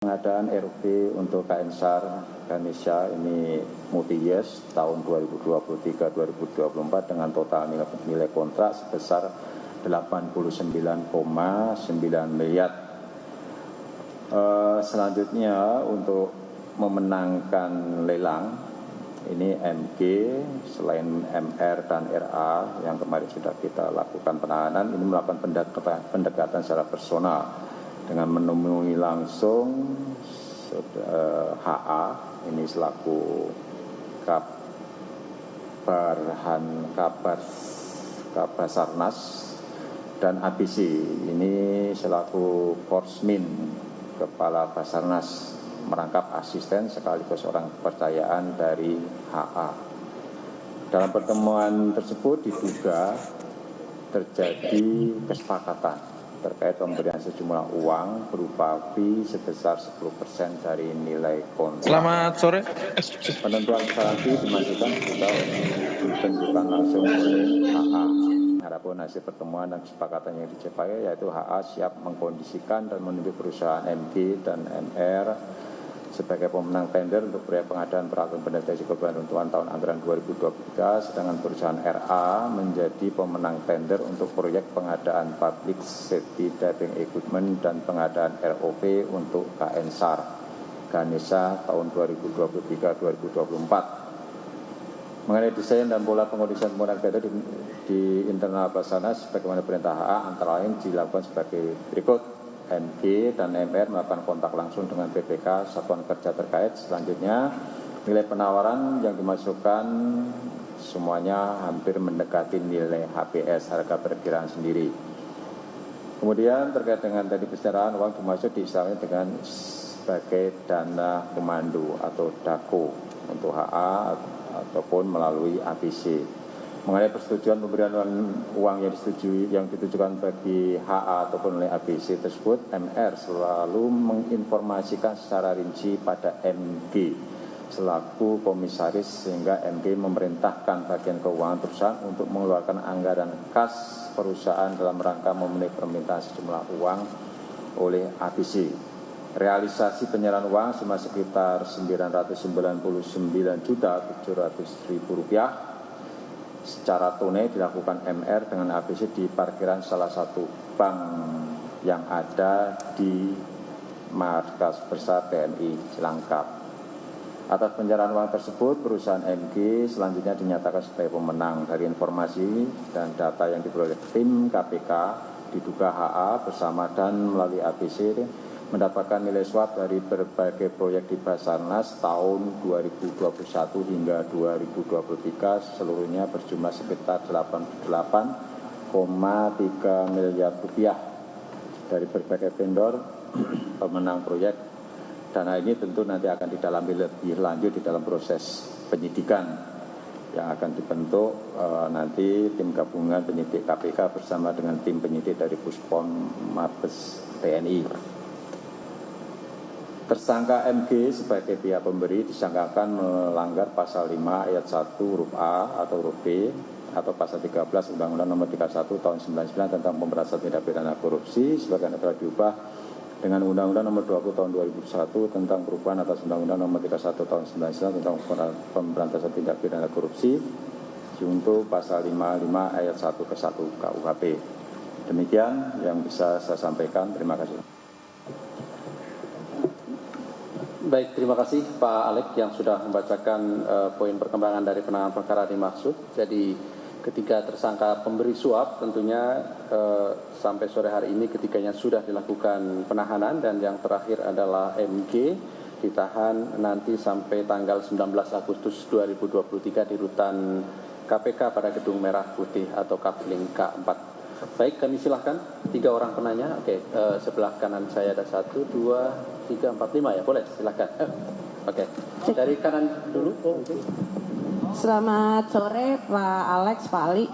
Pengadaan RUP untuk KN SAR Ganesha ini multi-years tahun 2023-2024 dengan total nilai kontrak sebesar 89,9 miliar. Selanjutnya untuk memenangkan lelang ini MG selain MR dan RA yang kemarin sudah kita lakukan penahanan, ini melakukan pendekatan secara personal dengan menemui langsung HA ini selaku Kabasarnas dan ABC ini selaku Korsmin Kepala Basarnas merangkap asisten sekaligus orang kepercayaan dari HA. Dalam pertemuan tersebut diduga terjadi kesepakatan terkait pemberian sejumlah uang berupa fee sebesar 10% dari nilai kontrak. Selamat sore. Penentuan besaran fee dimaksudkan juga ditentukan langsung oleh HA. Adapun hasil pertemuan dan kesepakatan yang dicapai yaitu HA siap mengkondisikan dan menunjuk perusahaan MG dan MR sebagai pemenang tender untuk proyek pengadaan peralatan pendeteksi korban runtuhan tahun anggaran 2023, sedangkan perusahaan RA menjadi pemenang tender untuk proyek pengadaan public safety diving equipment dan pengadaan ROP untuk KN SAR Ganesha tahun 2023-2024. Mengenai desain dan pola pengkondisian penggunaan tender di internal Basarnas sebagaimana perintah HA antara lain dilakukan sebagai berikut. MG dan MR melakukan kontak langsung dengan BPK Satuan Kerja terkait. Selanjutnya nilai penawaran yang dimasukkan semuanya hampir mendekati nilai HPS harga perkiraan sendiri. Kemudian terkait dengan tadi penyerahan uang dimaksud diistilahkan dengan sebagai dana komando atau DAKO untuk HA ataupun melalui ABC. Mengenai persetujuan pemberian uang yang ditujukan bagi HA ataupun oleh ABC tersebut, MR selalu menginformasikan secara rinci pada MG selaku komisaris sehingga MG memerintahkan bagian keuangan perusahaan untuk mengeluarkan anggaran kas perusahaan dalam rangka memenuhi permintaan sejumlah uang oleh ABC. Realisasi penyerahan uang cuma sekitar Rp999.700.000 secara tunai dilakukan MR dengan ABC di parkiran salah satu bank yang ada di Markas Besar TNI Cilangkap. Atas penyerahan uang tersebut, perusahaan MG selanjutnya dinyatakan sebagai pemenang. Dari informasi dan data yang diperoleh tim KPK, diduga HA bersama dan melalui ABC mendapatkan nilai suap dari berbagai proyek di Basarnas tahun 2021 hingga 2023 seluruhnya berjumlah sekitar 88,3 miliar rupiah dari berbagai vendor pemenang proyek. Dana ini tentu nanti akan didalami lebih lanjut di dalam proses penyidikan yang akan dibentuk nanti tim gabungan penyidik KPK bersama dengan tim penyidik dari Puspom Mabes TNI. Tersangka MG sebagai pihak pemberi disangkakan melanggar pasal 5 ayat 1 huruf A atau huruf B atau pasal 13 Undang-Undang Nomor 31 Tahun 99 tentang pemberantasan tindak pidana korupsi sebagaimana telah diubah dengan Undang-Undang Nomor 20 Tahun 2001 tentang perubahan atas Undang-Undang Nomor 31 Tahun 99 tentang pemberantasan tindak pidana korupsi junto pasal 55 ayat 1 ke 1 KUHP. Demikian yang bisa saya sampaikan. Terima kasih. Baik, terima kasih Pak Alek yang sudah membacakan poin perkembangan dari penanganan perkara dimaksud. Jadi ketika tersangka pemberi suap tentunya sampai sore hari ini ketiganya sudah dilakukan penahanan dan yang terakhir adalah MG ditahan nanti sampai tanggal 19 Agustus 2023 di rutan KPK pada Gedung Merah Putih atau Kapling K4. Baik, kami silahkan 3 orang penanya. Oke, sebelah kanan saya ada 1, 2, 3, 4, 5 ya, boleh silahkan. Oke, dari kanan dulu. Selamat sore Pak Alex, Pak Ali.